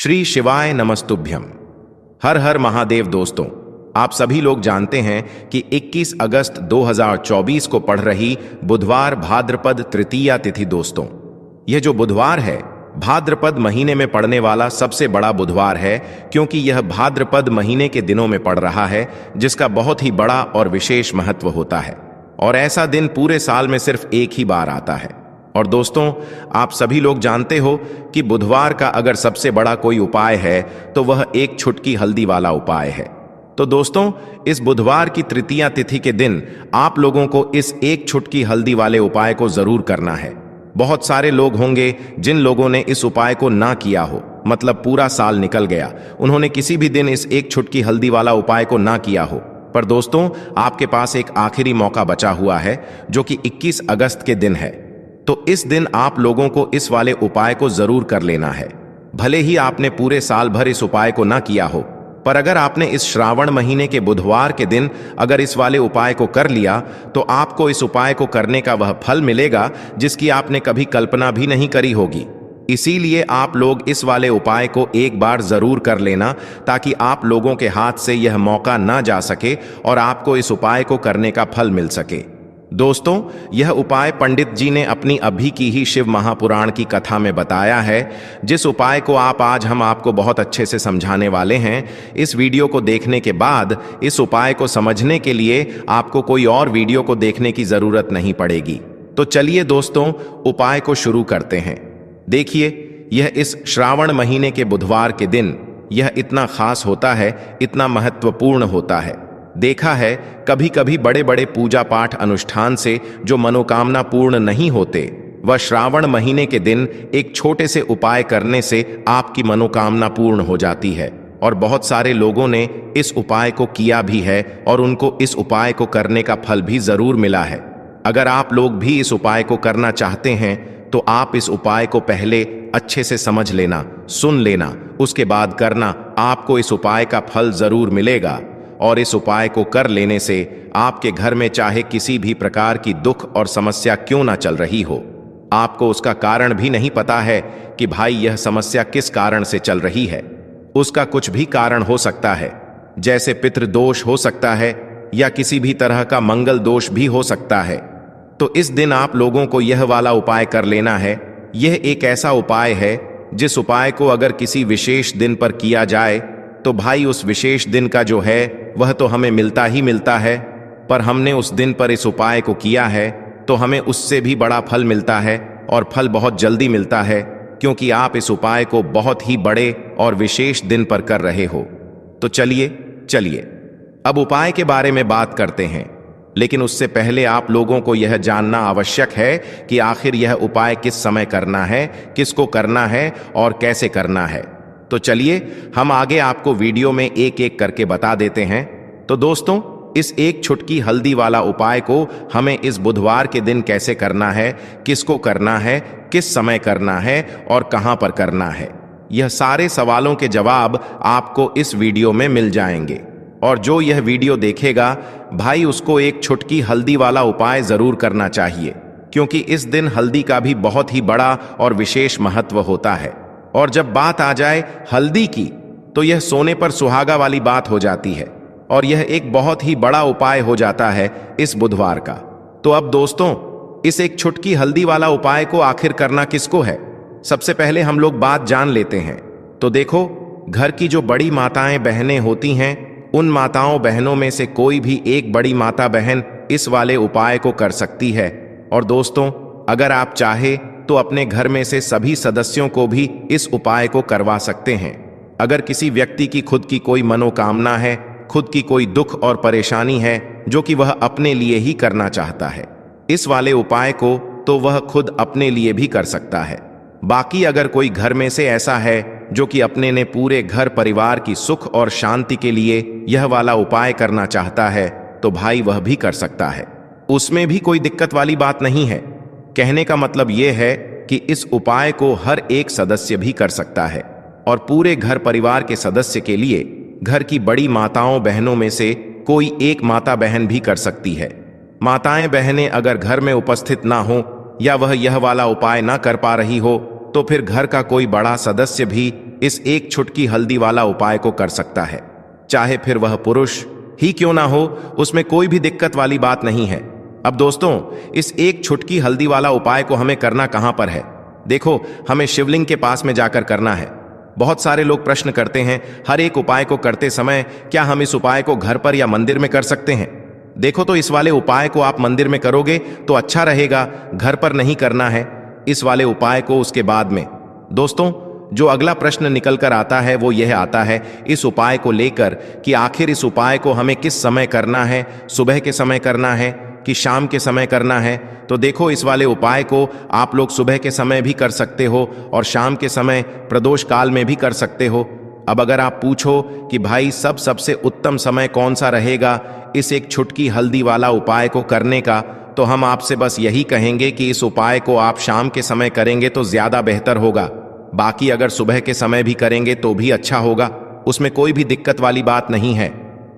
श्री शिवाय नमस्तुभ्यम। हर हर महादेव। दोस्तों, आप सभी लोग जानते हैं कि 21 अगस्त 2024 को पड़ रही बुधवार भाद्रपद तृतीया तिथि। दोस्तों, यह जो बुधवार है भाद्रपद महीने में पड़ने वाला सबसे बड़ा बुधवार है, क्योंकि यह भाद्रपद महीने के दिनों में पड़ रहा है, जिसका बहुत ही बड़ा और विशेष महत्व होता है। और ऐसा दिन पूरे साल में सिर्फ एक ही बार आता है। और दोस्तों, आप सभी लोग जानते हो कि बुधवार का अगर सबसे बड़ा कोई उपाय है तो वह एक छुटकी हल्दी वाला उपाय है। तो दोस्तों, इस बुधवार की तृतीया तिथि के दिन आप लोगों को इस एक छुटकी हल्दी वाले उपाय को जरूर करना है। बहुत सारे लोग होंगे जिन लोगों ने इस उपाय को ना किया हो, मतलब पूरा साल निकल गया, उन्होंने किसी भी दिन इस एक छुटकी हल्दी वाला उपाय को ना किया हो। पर दोस्तों, आपके पास एक आखिरी मौका बचा हुआ है, जो कि 21 अगस्त के दिन है। तो इस दिन आप लोगों को इस वाले उपाय को जरूर कर लेना है। भले ही आपने पूरे साल भर इस उपाय को ना किया हो, पर अगर आपने इस श्रावण महीने के बुधवार के दिन अगर इस वाले उपाय को कर लिया, तो आपको इस उपाय को करने का वह फल मिलेगा जिसकी आपने कभी कल्पना भी नहीं करी होगी। इसीलिए आप लोग इस वाले उपाय को एक बार जरूर कर लेना, ताकि आप लोगों के हाथ से यह मौका ना जा सके और आपको इस उपाय को करने का फल मिल सके। दोस्तों, यह उपाय पंडित जी ने अपनी अभी की ही शिव महापुराण की कथा में बताया है, जिस उपाय को आज हम आपको बहुत अच्छे से समझाने वाले हैं। इस वीडियो को देखने के बाद इस उपाय को समझने के लिए आपको कोई और वीडियो को देखने की जरूरत नहीं पड़ेगी। तो चलिए दोस्तों, उपाय को शुरू करते हैं। देखिए, यह इस श्रावण महीने के बुधवार के दिन यह इतना खास होता है, इतना महत्वपूर्ण होता है। देखा है, कभी कभी बड़े बड़े पूजा पाठ अनुष्ठान से जो मनोकामना पूर्ण नहीं होते, वह श्रावण महीने के दिन एक छोटे से उपाय करने से आपकी मनोकामना पूर्ण हो जाती है। और बहुत सारे लोगों ने इस उपाय को किया भी है और उनको इस उपाय को करने का फल भी जरूर मिला है। अगर आप लोग भी इस उपाय को करना चाहते हैं तो आप इस उपाय को पहले अच्छे से समझ लेना, सुन लेना, उसके बाद करना। आपको इस उपाय का फल जरूर मिलेगा। और इस उपाय को कर लेने से आपके घर में चाहे किसी भी प्रकार की दुख और समस्या क्यों ना चल रही हो, आपको उसका कारण भी नहीं पता है कि भाई यह समस्या किस कारण से चल रही है। उसका कुछ भी कारण हो सकता है, जैसे पितृदोष हो सकता है या किसी भी तरह का मंगल दोष भी हो सकता है। तो इस दिन आप लोगों को यह वाला उपाय कर लेना है। यह एक ऐसा उपाय है जिस उपाय को अगर किसी विशेष दिन पर किया जाए तो भाई उस विशेष दिन का जो है वह तो हमें मिलता ही मिलता है, पर हमने उस दिन पर इस उपाय को किया है तो हमें उससे भी बड़ा फल मिलता है, और फल बहुत जल्दी मिलता है, क्योंकि आप इस उपाय को बहुत ही बड़े और विशेष दिन पर कर रहे हो। तो चलिए अब उपाय के बारे में बात करते हैं। लेकिन उससे पहले आप लोगों को यह जानना आवश्यक है कि आखिर यह उपाय किस समय करना है, किसको करना है और कैसे करना है। तो चलिए हम आगे आपको वीडियो में एक एक करके बता देते हैं। तो दोस्तों, इस एक छुटकी हल्दी वाला उपाय को हमें इस बुधवार के दिन कैसे करना है, किसको करना है, किस समय करना है और कहां पर करना है, यह सारे सवालों के जवाब आपको इस वीडियो में मिल जाएंगे। और जो यह वीडियो देखेगा भाई, उसको एक छुटकी हल्दी वाला उपाय जरूर करना चाहिए, क्योंकि इस दिन हल्दी का भी बहुत ही बड़ा और विशेष महत्व होता है। और जब बात आ जाए हल्दी की, तो यह सोने पर सुहागा वाली बात हो जाती है, और यह एक बहुत ही बड़ा उपाय हो जाता है इस बुधवार का। तो अब दोस्तों, इस एक छुटकी हल्दी वाला उपाय को आखिर करना किसको है, सबसे पहले हम लोग बात जान लेते हैं। तो देखो, घर की जो बड़ी माताएं बहनें होती हैं, उन माताओं बहनों में से कोई भी एक बड़ी माता बहन इस वाले उपाय को कर सकती है। और दोस्तों, अगर आप चाहे तो अपने घर में से सभी सदस्यों को भी इस उपाय को करवा सकते हैं। अगर किसी व्यक्ति की खुद की कोई मनोकामना है, खुद की कोई दुख और परेशानी है जो कि वह अपने लिए ही करना चाहता है, इस वाले उपाय को तो वह खुद अपने लिए भी कर सकता है। बाकी अगर कोई घर में से ऐसा है जो कि अपने ने पूरे घर परिवार की सुख और शांति के लिए यह वाला उपाय करना चाहता है, तो भाई वह भी कर सकता है। उसमें भी कोई दिक्कत वाली बात नहीं है। कहने का मतलब यह है कि इस उपाय को हर एक सदस्य भी कर सकता है, और पूरे घर परिवार के सदस्य के लिए घर की बड़ी माताओं बहनों में से कोई एक माता बहन भी कर सकती है। माताएं बहनें अगर घर में उपस्थित ना हो या वह यह वाला उपाय ना कर पा रही हो, तो फिर घर का कोई बड़ा सदस्य भी इस एक चुटकी हल्दी वाला उपाय को कर सकता है, चाहे फिर वह पुरुष ही क्यों ना हो, उसमें कोई भी दिक्कत वाली बात नहीं है। अब दोस्तों, इस एक चुटकी हल्दी वाला उपाय को हमें करना कहां पर है? देखो, हमें शिवलिंग के पास में जाकर करना है। बहुत सारे लोग प्रश्न करते हैं, हर एक उपाय को करते समय क्या हम इस उपाय को घर पर या मंदिर में कर सकते हैं? देखो, तो इस वाले उपाय को आप मंदिर में करोगे तो अच्छा रहेगा, घर पर नहीं करना है इस वाले उपाय को। उसके बाद में दोस्तों, जो अगला प्रश्न निकल कर आता है वो यह आता है इस उपाय को लेकर कि आखिर इस उपाय को हमें किस समय करना है, सुबह के समय करना है कि शाम के समय करना है? तो देखो, इस वाले उपाय को आप लोग सुबह के समय भी कर सकते हो और शाम के समय प्रदोष काल में भी कर सकते हो। अब अगर आप पूछो कि भाई सबसे उत्तम समय कौन सा रहेगा इस एक चुटकी हल्दी वाला उपाय को करने का, तो हम आपसे बस यही कहेंगे कि इस उपाय को आप शाम के समय करेंगे तो ज्यादा बेहतर होगा। बाकी अगर सुबह के समय भी करेंगे तो भी अच्छा होगा, उसमें कोई भी दिक्कत वाली बात नहीं है।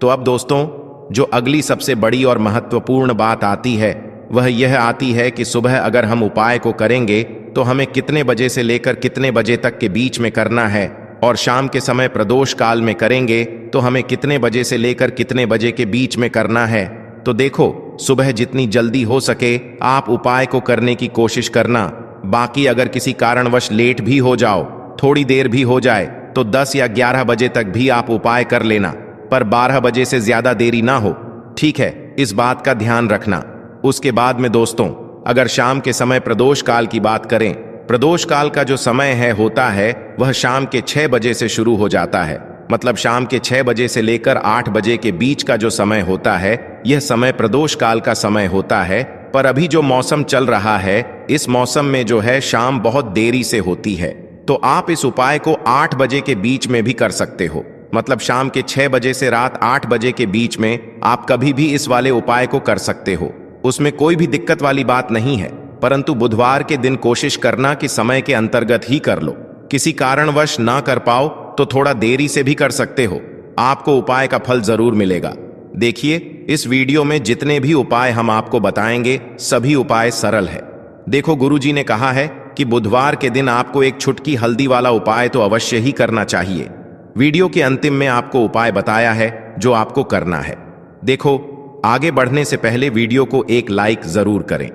तो अब दोस्तों, जो अगली सबसे बड़ी और महत्वपूर्ण बात आती है वह यह आती है कि सुबह अगर हम उपाय को करेंगे तो हमें कितने बजे से लेकर कितने बजे तक के बीच में करना है, और शाम के समय प्रदोष काल में करेंगे तो हमें कितने बजे से लेकर कितने बजे के बीच में करना है। तो देखो, सुबह जितनी जल्दी हो सके आप उपाय को करने की कोशिश करना। बाकी अगर किसी कारणवश लेट भी हो जाओ, थोड़ी देर भी हो जाए, तो 10 या 11 बजे तक भी आप उपाय कर लेना, पर 12 बजे से ज्यादा देरी ना हो, ठीक है? इस बात का ध्यान रखना। उसके बाद में दोस्तों, अगर शाम के समय प्रदोष काल की बात करें, प्रदोष काल का जो समय होता है वह शाम के 6 बजे से शुरू हो जाता है। मतलब शाम के 6 बजे से लेकर 8 बजे के बीच का जो समय होता है यह समय प्रदोष काल का समय होता है। पर अभी जो मौसम चल रहा है, इस मौसम में जो है शाम बहुत देरी से होती है, तो आप इस उपाय को 8 बजे के बीच में भी कर सकते हो। मतलब शाम के 6 बजे से रात 8 बजे के बीच में आप कभी भी इस वाले उपाय को कर सकते हो, उसमें कोई भी दिक्कत वाली बात नहीं है। परंतु बुधवार के दिन कोशिश करना कि समय के अंतर्गत ही कर लो। किसी कारणवश ना कर पाओ तो थोड़ा देरी से भी कर सकते हो, आपको उपाय का फल जरूर मिलेगा। देखिए, इस वीडियो में जितने भी उपाय हम आपको बताएंगे सभी उपाय सरल है। देखो, गुरुजी ने कहा है कि बुधवार के दिन आपको एक चुटकी हल्दी वाला उपाय तो अवश्य ही करना चाहिए। वीडियो के अंतिम में आपको उपाय बताया है जो आपको करना है। देखो, आगे बढ़ने से पहले वीडियो को एक लाइक जरूर करें।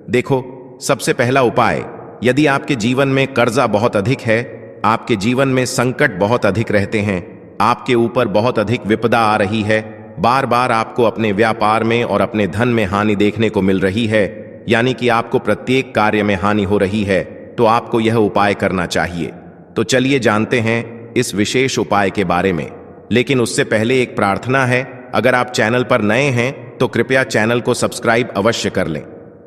देखो, सबसे पहला उपाय, यदि आपके जीवन में कर्जा बहुत अधिक है, आपके जीवन में संकट बहुत अधिक रहते हैं, आपके ऊपर बहुत अधिक विपदा आ रही है, बार बार आपको अपने व्यापार में और अपने धन में हानि देखने को मिल रही है, यानी कि आपको प्रत्येक कार्य में हानि हो रही है, तो आपको यह उपाय करना चाहिए। तो चलिए जानते हैं इस विशेष उपाय के बारे में। लेकिन उससे पहले एक प्रार्थना है, अगर आप चैनल पर नए हैं तो कृपया चैनल को सब्सक्राइब अवश्य कर लें।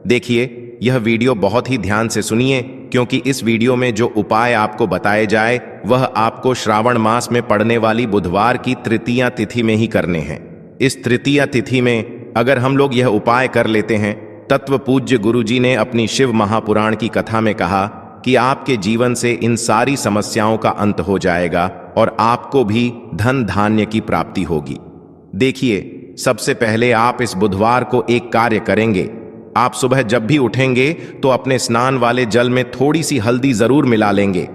देखिए, यह वीडियो बहुत ही ध्यान से सुनिए, क्योंकि इस वीडियो में जो उपाय आपको बताए जाए वह आपको श्रावण मास में पड़ने वाली बुधवार की तृतीया तिथि में ही करने हैं। इस तृतीया तिथि में अगर हम लोग यह उपाय कर लेते हैं, तत्व पूज्य गुरुजी ने अपनी शिव महापुराण की कथा में कहा कि आपके जीवन से इन सारी समस्याओं का अंत हो जाएगा और आपको भी धन धान्य की प्राप्ति होगी। देखिए, सबसे पहले आप इस बुधवार को एक कार्य करेंगे। आप सुबह जब भी उठेंगे तो अपने स्नान वाले जल में थोड़ी सी हल्दी जरूर मिला लेंगे।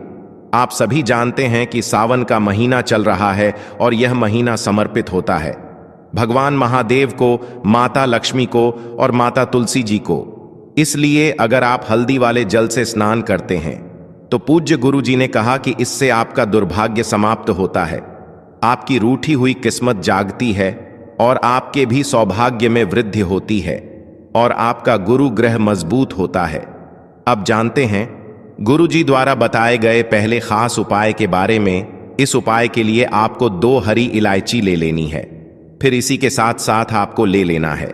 आप सभी जानते हैं कि सावन का महीना चल रहा है और यह महीना समर्पित होता है भगवान महादेव को, माता लक्ष्मी को और माता तुलसी जी को। इसलिए अगर आप हल्दी वाले जल से स्नान करते हैं तो पूज्य गुरु जी ने कहा कि इससे आपका दुर्भाग्य समाप्त होता है, आपकी रूठी हुई किस्मत जागती है और आपके भी सौभाग्य में वृद्धि होती है और आपका गुरु ग्रह मजबूत होता है। अब जानते हैं गुरु जी द्वारा बताए गए पहले खास उपाय के बारे में। इस उपाय के लिए आपको 2 हरी इलायची ले लेनी है, फिर इसी के साथ साथ आपको ले लेना है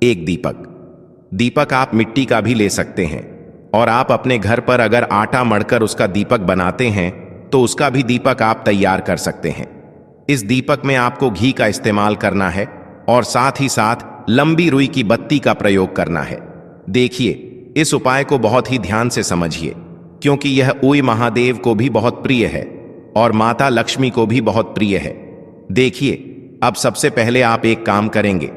एक दीपक। दीपक आप मिट्टी का भी ले सकते हैं, और आप अपने घर पर अगर आटा मढ़कर उसका दीपक बनाते हैं तो उसका भी दीपक आप तैयार कर सकते हैं। इस दीपक में आपको घी का इस्तेमाल करना है और साथ ही साथ लंबी रुई की बत्ती का प्रयोग करना है। देखिए, इस उपाय को बहुत ही ध्यान से समझिए, क्योंकि यह उई महादेव को भी बहुत प्रिय है और माता लक्ष्मी को भी बहुत प्रिय है। देखिए, अब सबसे पहले आप एक काम करेंगे,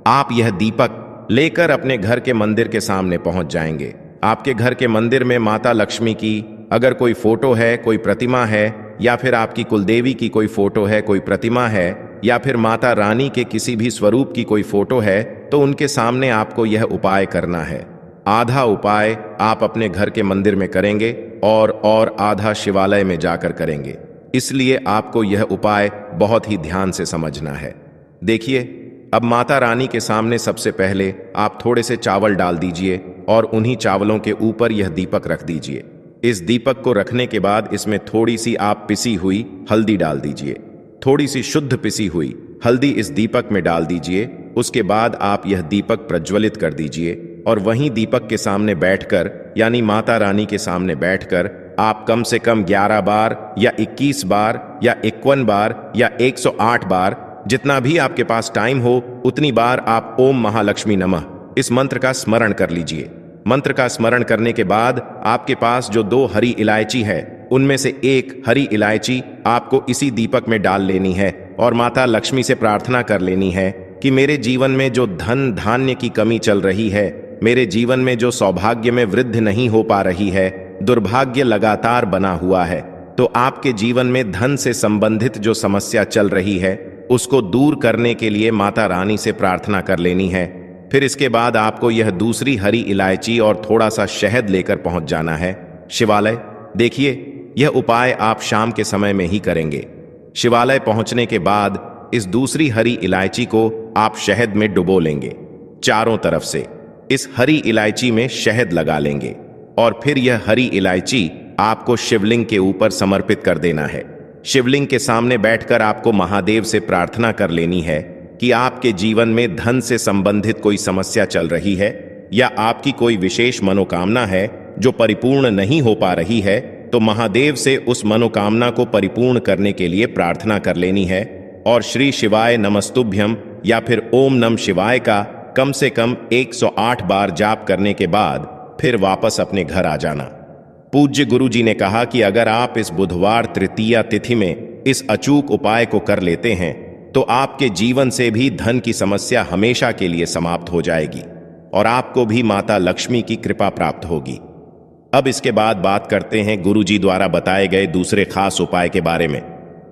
आप यह दीपक लेकर अपने घर के मंदिर के सामने पहुंच जाएंगे। आपके घर के मंदिर में माता लक्ष्मी की अगर कोई फोटो है, कोई प्रतिमा है या फिर आपकी कुलदेवी की कोई फोटो है, कोई प्रतिमा है, या फिर माता रानी के किसी भी स्वरूप की कोई फोटो है, तो उनके सामने आपको यह उपाय करना है। आधा उपाय आप अपने घर के मंदिर में करेंगे और आधा शिवालय में जाकर करेंगे। इसलिए आपको यह उपाय बहुत ही ध्यान से समझना है। देखिए, अब माता रानी के सामने सबसे पहले आप थोड़े से चावल डाल दीजिए और उन्हीं चावलों के ऊपर यह दीपक रख दीजिए। इस दीपक को रखने के बाद इसमें थोड़ी सी आप पिसी हुई हल्दी डाल दीजिए। थोड़ी सी शुद्ध पिसी हुई हल्दी इस दीपक में डाल दीजिए। उसके बाद आप यह दीपक प्रज्वलित कर दीजिए और वहीं दीपक के सामने बैठकर, यानी माता रानी के सामने बैठकर, आप कम से कम 11 बार या 21 बार या 51 बार या 108 बार, जितना भी आपके पास टाइम हो उतनी बार आप ओम महालक्ष्मी नमः इस मंत्र का स्मरण कर लीजिए। मंत्र का स्मरण करने के बाद आपके पास जो 2 हरी इलायची है, उनमें से एक हरी इलायची आपको इसी दीपक में डाल लेनी है और माता लक्ष्मी से प्रार्थना कर लेनी है कि मेरे जीवन में जो धन धान्य की कमी चल रही है, मेरे जीवन में जो सौभाग्य में वृद्धि नहीं हो पा रही है, दुर्भाग्य लगातार बना हुआ है, तो आपके जीवन में धन से संबंधित जो समस्या चल रही है उसको दूर करने के लिए माता रानी से प्रार्थना कर लेनी है। फिर इसके बाद आपको यह दूसरी हरी इलायची और थोड़ा सा शहद लेकर पहुंच जाना है शिवालय। देखिए, यह उपाय आप शाम के समय में ही करेंगे। शिवालय पहुंचने के बाद इस दूसरी हरी इलायची को आप शहद में डुबो लेंगे। चारों तरफ से इस हरी इलायची में शहद लगा लेंगे और फिर यह हरी इलायची आपको शिवलिंग के ऊपर समर्पित कर देना है। शिवलिंग के सामने बैठकर आपको महादेव से प्रार्थना कर लेनी है कि आपके जीवन में धन से संबंधित कोई समस्या चल रही है या आपकी कोई विशेष मनोकामना है जो परिपूर्ण नहीं हो पा रही है, तो महादेव से उस मनोकामना को परिपूर्ण करने के लिए प्रार्थना कर लेनी है और श्री शिवाय नमस्तुभ्यम या फिर ओम नम शिवाय का कम से कम 108 बार जाप करने के बाद फिर वापस अपने घर आ जाना। पूज्य गुरु जी ने कहा कि अगर आप इस बुधवार तृतीया तिथि में इस अचूक उपाय को कर लेते हैं तो आपके जीवन से भी धन की समस्या हमेशा के लिए समाप्त हो जाएगी और आपको भी माता लक्ष्मी की कृपा प्राप्त होगी। अब इसके बाद बात करते हैं गुरु जी द्वारा बताए गए दूसरे खास उपाय के बारे में।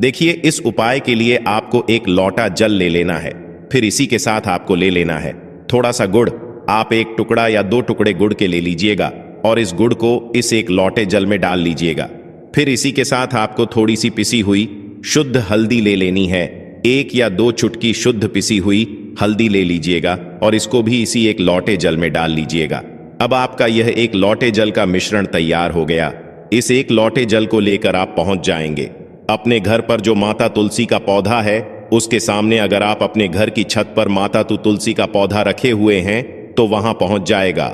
देखिए, इस उपाय के लिए आपको एक लोटा जल ले लेना है। फिर इसी के साथ आपको ले लेना है थोड़ा सा गुड़। आप 1 टुकड़ा या 2 टुकड़े गुड़ के ले लीजिएगा और इस गुड़ को इस एक लोटे जल में डाल लीजिएगा। फिर इसी के साथ आपको थोड़ी सी पिसी हुई शुद्ध हल्दी ले लेनी है। 1 या 2 चुटकी शुद्ध पिसी हुई हल्दी ले लीजिएगा और इसको भी इसी एक लोटे जल में डाल लीजिएगा। अब आपका यह एक लोटे जल का मिश्रण तैयार हो गया। इस एक लोटे जल को लेकर आप पहुंच जाएंगे अपने घर पर जो माता तुलसी का पौधा है उसके सामने। अगर आप अपने घर की छत पर माता तुलसी का पौधा रखे हुए हैं तो वहां पहुंच जाएगा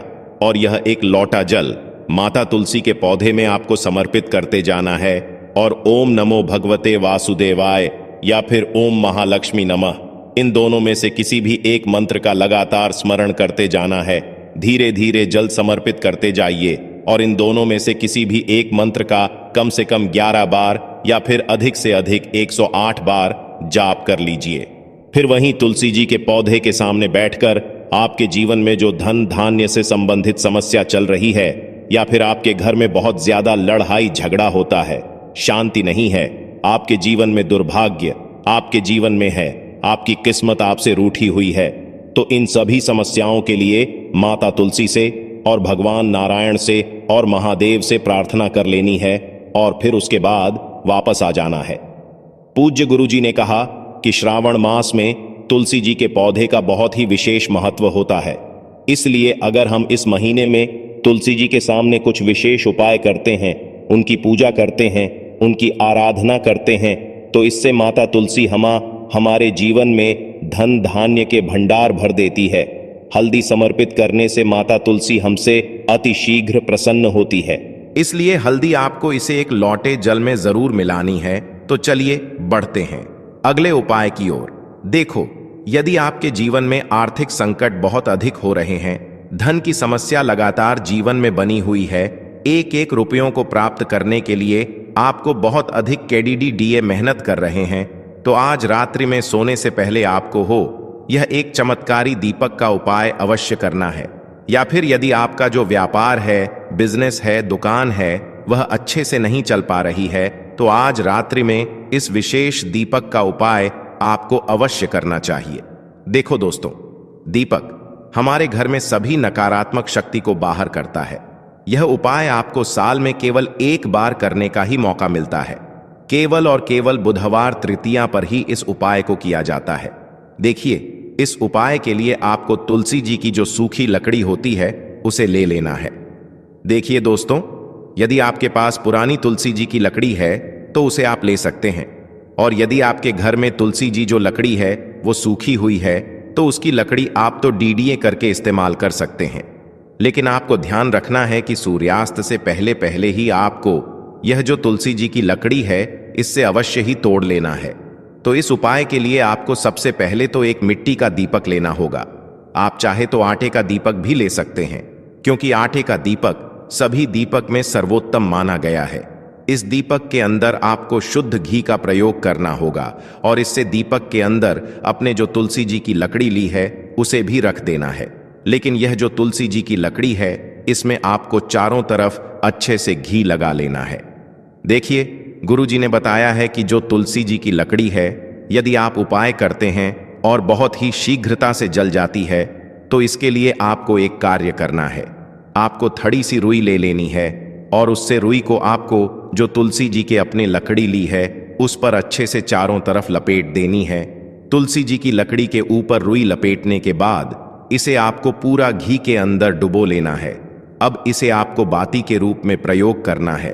और यह एक लोटा जल माता तुलसी के पौधे में आपको समर्पित करते जाना है और ओम नमो भगवते वासुदेवाय या फिर ओम महालक्ष्मी नमः, इन दोनों में से किसी भी एक मंत्र का लगातार स्मरण करते जाना है। धीरे धीरे जल समर्पित करते जाइए और इन दोनों में से किसी भी एक मंत्र का कम से कम 11 बार या फिर अधिक से अधिक 108 बार जाप कर लीजिए। फिर वहीं तुलसी जी के पौधे के सामने बैठकर आपके जीवन में जो धन धान्य से संबंधित समस्या चल रही है या फिर आपके घर में बहुत ज्यादा लड़ाई झगड़ा होता है, शांति नहीं है, आपके जीवन में दुर्भाग्य आपके जीवन में है, आपकी किस्मत आपसे रूठी हुई है, तो इन सभी समस्याओं के लिए माता तुलसी से और भगवान नारायण से और महादेव से प्रार्थना कर लेनी है और फिर उसके बाद वापस आ जाना है। पूज्य गुरु जी ने कहा कि श्रावण मास में तुलसी जी के पौधे का बहुत ही विशेष महत्व होता है। इसलिए अगर हम इस महीने में तुलसी जी के सामने कुछ विशेष उपाय करते हैं, उनकी पूजा करते हैं, उनकी आराधना करते हैं, तो इससे माता तुलसी हमारे जीवन में धन धान्य के भंडार भर देती है। हल्दी समर्पित करने से माता तुलसी हमसे अति शीघ्र प्रसन्न होती है। इसलिए हल्दी आपको इसे एक लोटे जल में जरूर मिलानी है। तो चलिए बढ़ते हैं अगले उपाय की ओर। देखो, यदि आपके जीवन में आर्थिक संकट बहुत अधिक हो रहे हैं, धन की समस्या लगातार जीवन में बनी हुई है, एक एक रुपयों को प्राप्त करने के लिए आपको बहुत अधिक KDDA मेहनत कर रहे हैं, तो आज रात्रि में सोने से पहले आपको यह एक चमत्कारी दीपक का उपाय अवश्य करना है। या फिर यदि आपका जो व्यापार है, बिजनेस है, दुकान है, वह अच्छे से नहीं चल पा रही है, तो आज रात्रि में इस विशेष दीपक का उपाय आपको अवश्य करना चाहिए। देखो दोस्तों, दीपक हमारे घर में सभी नकारात्मक शक्ति को बाहर करता है। यह उपाय आपको साल में केवल एक बार करने का ही मौका मिलता है। केवल और केवल बुधवार तृतीया पर ही इस उपाय को किया जाता है। देखिए, इस उपाय के लिए आपको तुलसी जी की जो सूखी लकड़ी होती है उसे ले लेना है। देखिए दोस्तों, यदि आपके पास पुरानी तुलसी जी की लकड़ी है तो उसे आप ले सकते हैं, और यदि आपके घर में तुलसी जी जो लकड़ी है वो सूखी हुई है तो उसकी लकड़ी आप तो डीडीए करके इस्तेमाल कर सकते हैं। लेकिन आपको ध्यान रखना है कि सूर्यास्त से पहले पहले ही आपको यह जो तुलसी जी की लकड़ी है इससे अवश्य ही तोड़ लेना है। तो इस उपाय के लिए आपको सबसे पहले तो एक मिट्टी का दीपक लेना होगा। आप चाहे तो आटे का दीपक भी ले सकते हैं, क्योंकि आटे का दीपक सभी दीपक में सर्वोत्तम माना गया है। इस दीपक के अंदर आपको शुद्ध घी का प्रयोग करना होगा और इससे दीपक के अंदर अपने जो तुलसी जी की लकड़ी ली है उसे भी रख देना है। लेकिन यह जो तुलसी जी की लकड़ी है इसमें आपको चारों तरफ अच्छे से घी लगा लेना है। देखिए, गुरु जी ने बताया है कि जो तुलसी जी की लकड़ी है यदि आप उपाय करते हैं और बहुत ही शीघ्रता से जल जाती है तो इसके लिए आपको एक कार्य करना है। आपको थड़ी सी रुई ले लेनी है और उससे रुई को आपको जो तुलसी जी के अपने लकड़ी ली है उस पर अच्छे से चारों तरफ लपेट देनी है। तुलसी जी की लकड़ी के ऊपर रुई लपेटने के बाद इसे आपको पूरा घी के अंदर डुबो लेना है। अब इसे आपको बाती के रूप में प्रयोग करना है।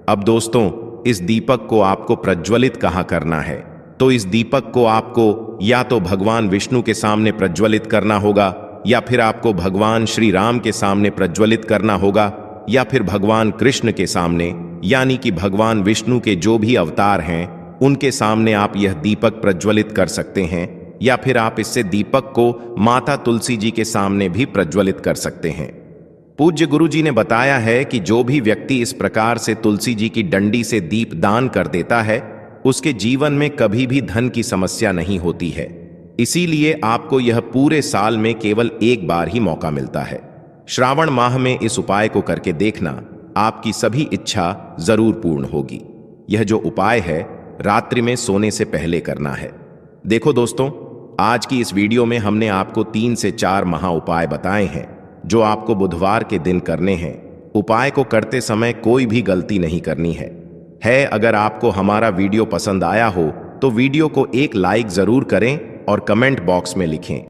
अब दोस्तों, इस दीपक को आपको प्रज्वलित कहाँ करना है, तो इस दीपक को आपको या तो भगवान विष्णु के सामने प्रज्वलित करना होगा, या फिर आपको भगवान श्री राम के सामने प्रज्वलित करना होगा, या फिर भगवान कृष्ण के सामने, यानी कि भगवान विष्णु के जो भी अवतार हैं उनके सामने आप यह दीपक प्रज्वलित कर सकते हैं, या फिर आप इससे दीपक को माता तुलसी जी के सामने भी प्रज्वलित कर सकते हैं। पूज्य गुरु जी ने बताया है कि जो भी व्यक्ति इस प्रकार से तुलसी जी की डंडी से दीप दान कर देता है उसके जीवन में कभी भी धन की समस्या नहीं होती है। इसीलिए आपको यह पूरे साल में केवल एक बार ही मौका मिलता है। श्रावण माह में इस उपाय को करके देखना, आपकी सभी इच्छा जरूर पूर्ण होगी। यह जो उपाय है रात्रि में सोने से पहले करना है। देखो दोस्तों, आज की इस वीडियो में हमने आपको 3 से 4 महा उपाय बताए हैं जो आपको बुधवार के दिन करने हैं। उपाय को करते समय कोई भी गलती नहीं करनी है। अगर आपको हमारा वीडियो पसंद आया हो तो वीडियो को एक लाइक जरूर करें और कमेंट बॉक्स में लिखें